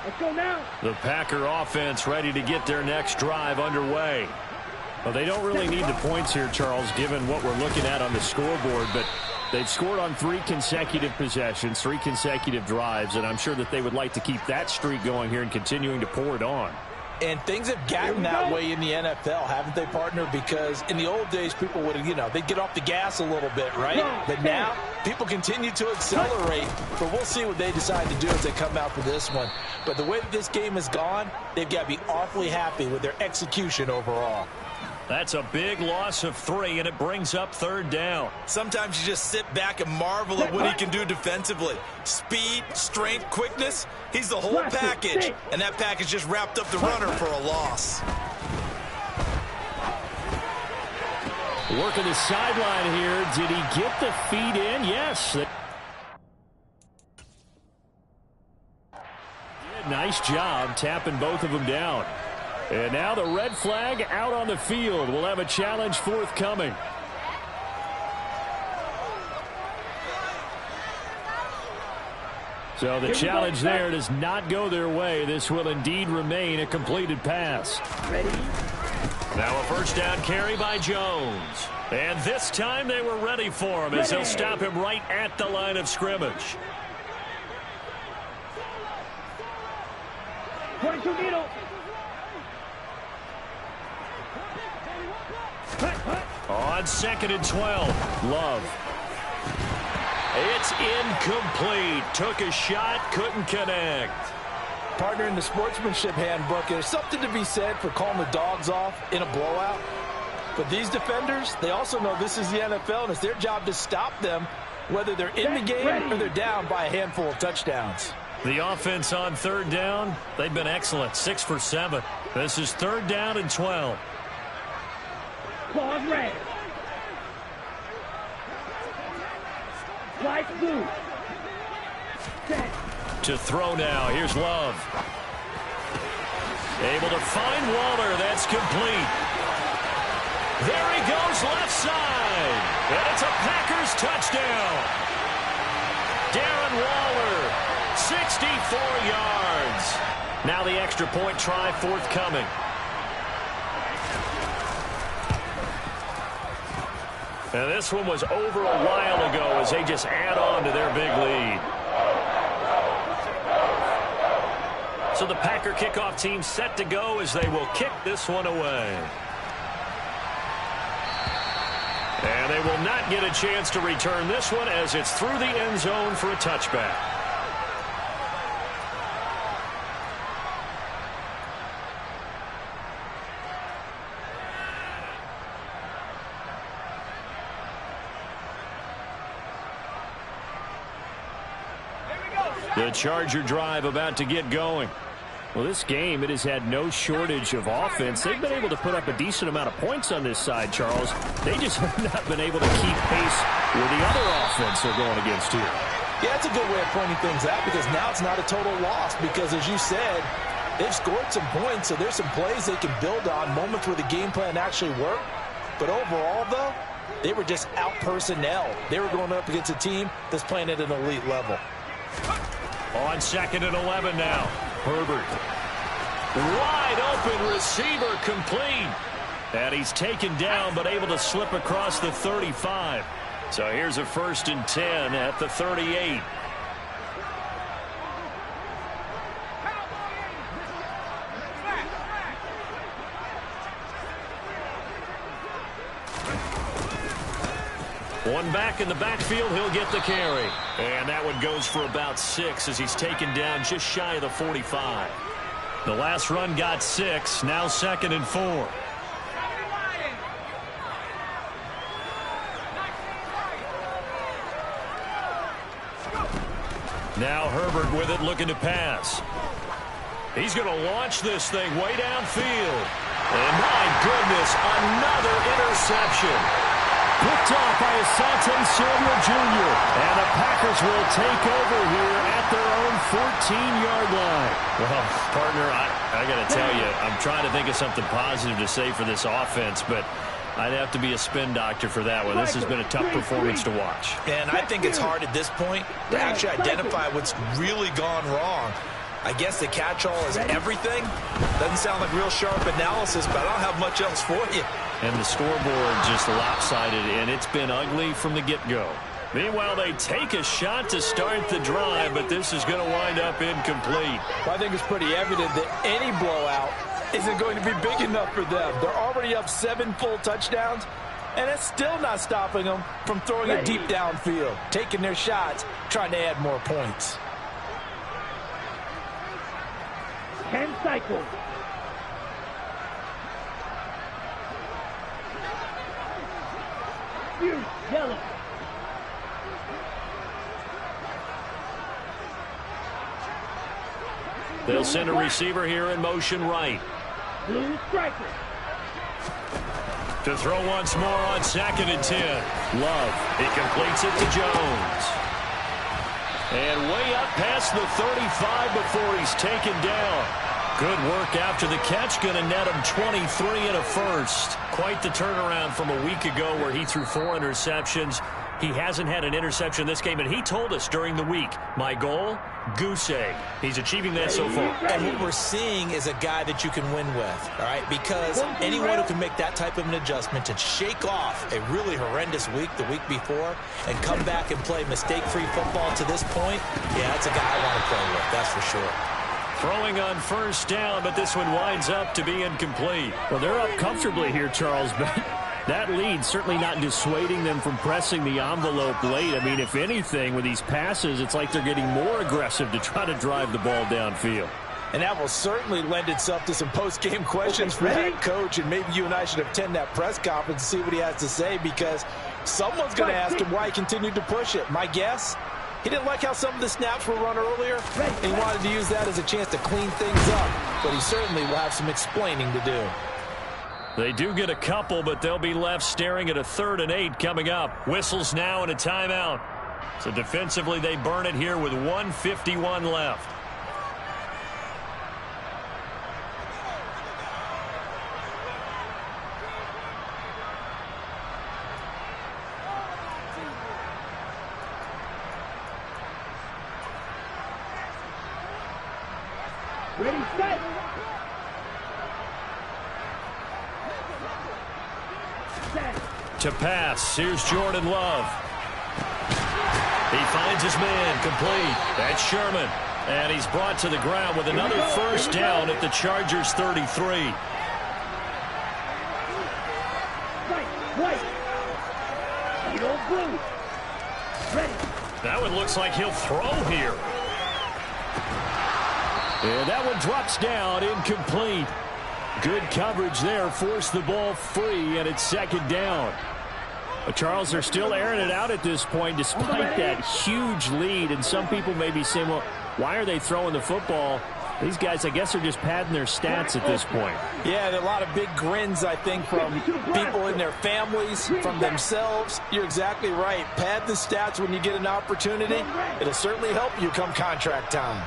Let's go now. The Packer offense ready to get their next drive underway. Well, they don't really need the points here, Charles, given what we're looking at on the scoreboard, but they've scored on 3 consecutive possessions, 3 consecutive drives, and I'm sure that they would like to keep that streak going here and continuing to pour it on. And things have gotten that way in the NFL, haven't they, partner? Because in the old days, people would have, they'd get off the gas a little bit, right? But now, people continue to accelerate, but we'll see what they decide to do as they come out for this one. But the way that this game has gone, they've got to be awfully happy with their execution overall. That's a big loss of 3, and it brings up third down. Sometimes you just sit back and marvel at what he can do defensively. Speed, strength, quickness, he's the whole package. And that package just wrapped up the runner for a loss. Working the sideline here. Did he get the feet in? Yes. Nice job tapping both of them down. And now the red flag out on the field. We'll have a challenge forthcoming. So the challenge there does not go their way. This will indeed remain a completed pass. Ready? Now a first down carry by Jones. And this time they were ready for him as they'll stop him right at the line of scrimmage. 22 needle. On 2nd and 12, Love. It's incomplete. Took a shot, couldn't connect. Partner, in the sportsmanship handbook, there's something to be said for calling the dogs off in a blowout. But these defenders, they also know this is the NFL, and it's their job to stop them, whether they're in the game or they're down by a handful of touchdowns. The offense on third down, they've been excellent, 6 for 7. This is 3rd down and 12. Claws red. White blue. Set. To throw now. Here's Love. Able to find Waller. That's complete. There he goes left side. And it's a Packers touchdown. Darren Waller, 64 yards. Now the extra point try forthcoming. And this one was over a while ago as they just add on to their big lead. So the Packer kickoff team set to go as they will kick this one away. And they will not get a chance to return this one as it's through the end zone for a touchback. The Charger drive about to get going. Well, this game, it has had no shortage of offense. They've been able to put up a decent amount of points on this side, Charles. They just have not been able to keep pace with the other offense they're going against here. Yeah, it's a good way of pointing things out because now it's not a total loss because, as you said, they've scored some points, so there's some plays they can build on, moments where the game plan actually worked. But overall, though, they were just out-personnel. They were going up against a team that's playing at an elite level. On 2nd and 11 now. Herbert. Wide open receiver complete. And he's taken down but able to slip across the 35. So here's a 1st and 10 at the 38. One back in the backfield, he'll get the carry. And that one goes for about 6 as he's taken down just shy of the 45. The last run got 6, now 2nd and 4. Now Herbert with it, looking to pass. He's going to launch this thing way downfield. And my goodness, another interception. Picked off by Asante Samuel Jr. And the Packers will take over here at their own 14-yard line. Well, partner, I got to tell you, I'm trying to think of something positive to say for this offense, but I'd have to be a spin doctor for that one. This has been a tough performance to watch. And I think it's hard at this point to actually identify what's really gone wrong. I guess the catch-all is everything. Doesn't sound like real sharp analysis, but I don't have much else for you. And the scoreboard just lopsided, and it's been ugly from the get-go. Meanwhile, they take a shot to start the drive, but this is going to wind up incomplete. Well, I think it's pretty evident that any blowout isn't going to be big enough for them. They're already up 7 full touchdowns, and it's still not stopping them from throwing it deep downfield, taking their shots, trying to add more points. 10 cycles. Yellow. They'll send a receiver here in motion right. Blue striker. To throw once more on 2nd and 10. Love. He completes it to Jones. And way up past the 35 before he's taken down. Good work after the catch. Going to net him 23 and a first. Quite the turnaround from a week ago where he threw 4 interceptions. He hasn't had an interception this game, and he told us during the week, my goal, goose egg. He's achieving that so far. And what we're seeing is a guy that you can win with, all right? Because anyone who can make that type of an adjustment to shake off a really horrendous week the week before and come back and play mistake-free football to this point, yeah, that's a guy I want to play with, that's for sure. Throwing on 1st down, but this one winds up to be incomplete. Well, they're up comfortably here, Charles, but that lead certainly not dissuading them from pressing the envelope late. I mean, if anything, with these passes, it's like they're getting more aggressive to try to drive the ball downfield. And that will certainly lend itself to some post-game questions for that coach, and maybe you and I should attend that press conference and see what he has to say, because someone's going to ask him why he continued to push it. My guess? He didn't like how some of the snaps were run earlier, and he wanted to use that as a chance to clean things up. But he certainly will have some explaining to do. They do get a couple, but they'll be left staring at a 3rd and 8 coming up. Whistles now and a timeout. So defensively, they burn it here with 1:51 left. Ready, set. To pass, here's Jordan Love. He finds his man, complete. That's Sherman. And he's brought to the ground with another first down at the Chargers' 33. That one looks like he'll throw here. And that one drops down, incomplete. Good coverage there, forced the ball free, and it's second down. But Charles, they're still airing it out at this point despite that huge lead. And some people may be saying, well, why are they throwing the football? These guys, I guess, are just padding their stats at this point. Yeah, there are a lot of big grins, I think, from people in their families, from themselves. You're exactly right. Pad the stats when you get an opportunity. It'll certainly help you come contract time.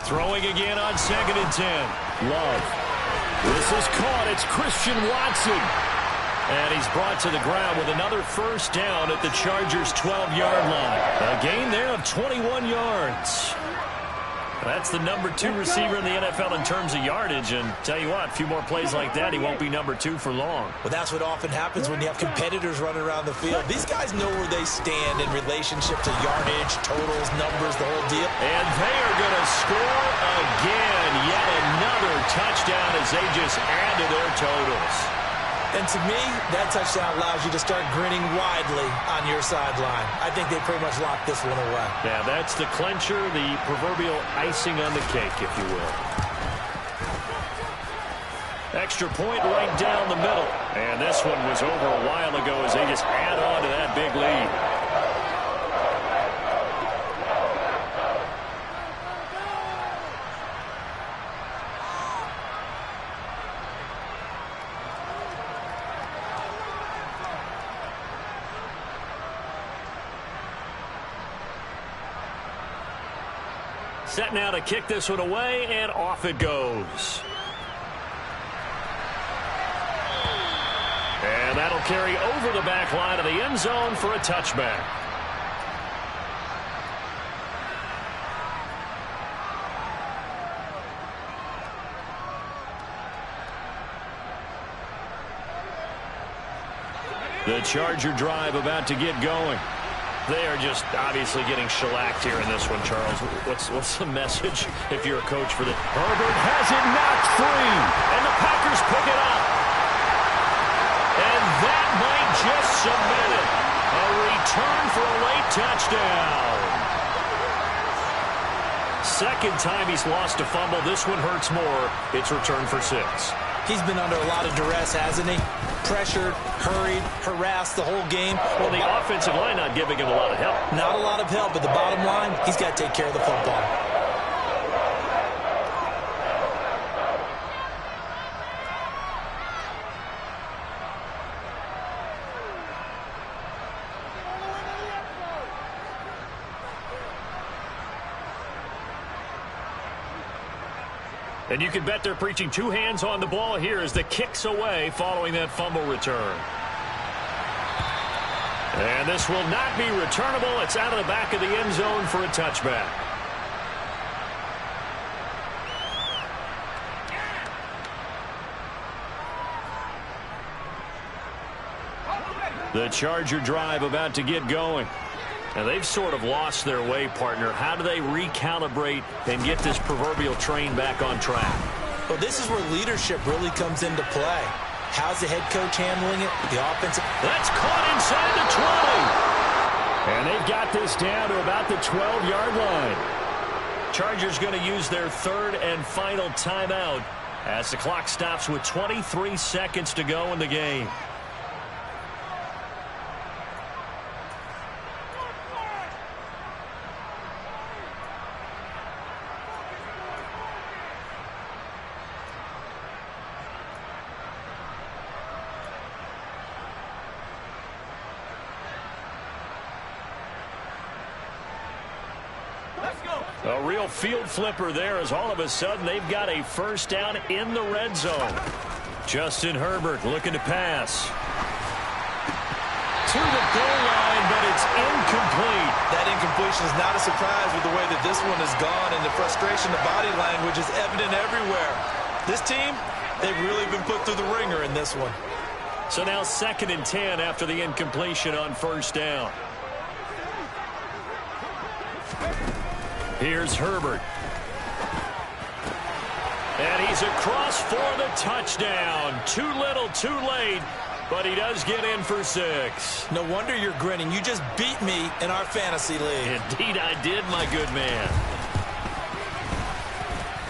Throwing again on 2nd and 10. Love. This is caught. It's Christian Watson. And he's brought to the ground with another first down at the Chargers' 12-yard line. A gain there of 21 yards. That's the number 2 receiver in the NFL in terms of yardage. And tell you what, a few more plays like that, he won't be number 2 for long. Well, that's what often happens when you have competitors running around the field. These guys know where they stand in relationship to yardage, totals, numbers, the whole deal. And they are going to score again. Yet another touchdown as they just add to their totals. And to me, that touchdown allows you to start grinning widely on your sideline. I think they pretty much locked this one away. Yeah, that's the clincher, the proverbial icing on the cake, if you will. Extra point right down the middle. And this one was over a while ago as they just add on to that big lead. Set now to kick this one away, and off it goes. And that'll carry over the back line of the end zone for a touchback. The Charger drive about to get going. They are just obviously getting shellacked here in this one, Charles. What's the message if you're a coach for the... Herbert has it knocked free, and the Packers pick it up. And that might just cement it. A return for a late touchdown. Second time he's lost a fumble. This one hurts more. It's returned for 6. He's been under a lot of duress, hasn't he? Pressured, hurried, harassed the whole game. Well, the offensive line not giving him a lot of help. Not a lot of help, but the bottom line, he's got to take care of the football. And you can bet they're preaching 2 hands on the ball here as the kick's away following that fumble return. And this will not be returnable. It's out of the back of the end zone for a touchback. The Charger drive about to get going. Now, they've sort of lost their way, partner. How do they recalibrate and get this proverbial train back on track? Well, this is where leadership really comes into play. How's the head coach handling it? The offensive... That's caught inside the 20. And they've got this down to about the 12-yard line. Chargers going to use their 3rd and final timeout as the clock stops with 23 seconds to go in the game. A real field flipper there as all of a sudden they've got a first down in the red zone. Justin Herbert looking to pass. To the goal line, but it's incomplete. That incompletion is not a surprise with the way that this one has gone, and the frustration, the body language is evident everywhere. This team, they've really been put through the ringer in this one. So now 2nd and 10 after the incompletion on first down. Here's Herbert. And he's across for the touchdown. Too little, too late, but he does get in for 6. No wonder you're grinning. You just beat me in our fantasy league. Indeed I did, my good man.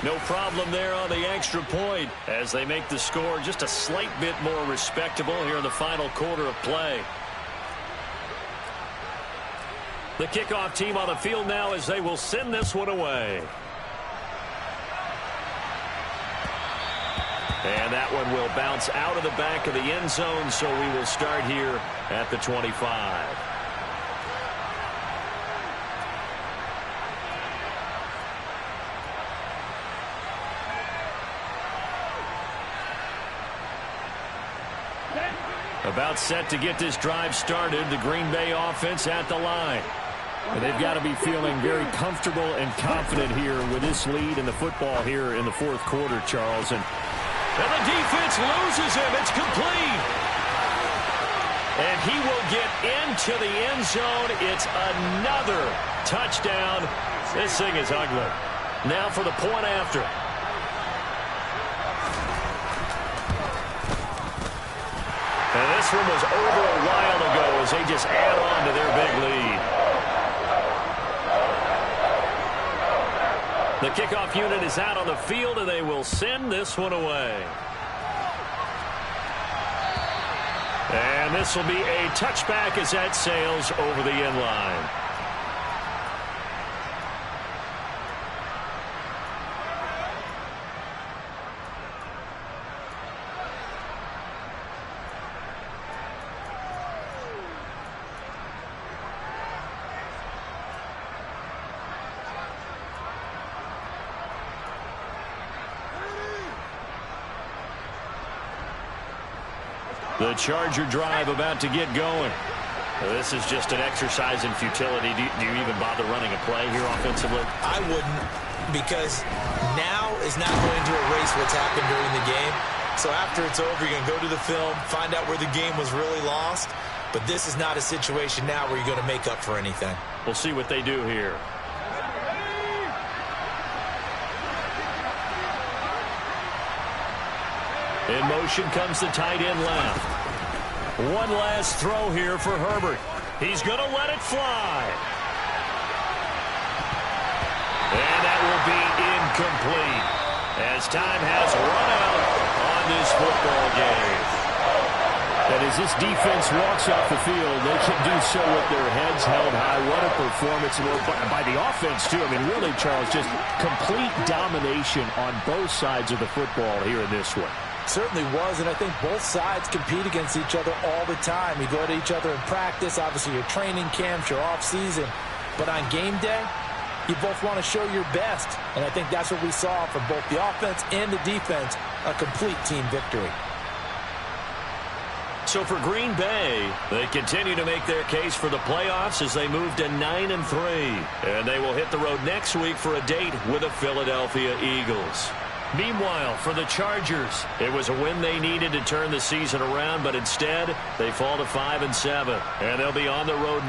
No problem there on the extra point as they make the score just a slight bit more respectable here in the final quarter of play. The kickoff team on the field now as they will send this one away. And that one will bounce out of the back of the end zone, so we will start here at the 25. About set to get this drive started, the Green Bay offense at the line. And they've got to be feeling very comfortable and confident here with this lead in the football here in the fourth quarter, Charles. And the defense loses him. It's complete. And he will get into the end zone. It's another touchdown. This thing is ugly. Now for the point after. And this one was over a while ago as they just add on to their big lead. The kickoff unit is out on the field, and they will send this one away. And this will be a touchback as that sails over the end line. The Charger drive about to get going. This is just an exercise in futility. Do you even bother running a play here offensively? I wouldn't, because now is not going to erase what's happened during the game. So after it's over, you're going to go to the film, find out where the game was really lost. But this is not a situation now where you're going to make up for anything. We'll see what they do here. In motion comes the tight end left. One last throw here for Herbert. He's going to let it fly. And that will be incomplete as time has run out on this football game. And as this defense walks off the field, they can do so with their heads held high. What a performance by the offense, too. I mean, really, Charles, just complete domination on both sides of the football here in this one. Certainly was, and I think both sides compete against each other all the time. You go to each other in practice, obviously your training camps, your off-season. But on game day, you both want to show your best. And I think that's what we saw from both the offense and the defense, a complete team victory. So for Green Bay, they continue to make their case for the playoffs as they move to 9-3. And they will hit the road next week for a date with the Philadelphia Eagles. Meanwhile, for the Chargers, it was a win they needed to turn the season around, but instead, they fall to 5-7. And they'll be on the road next.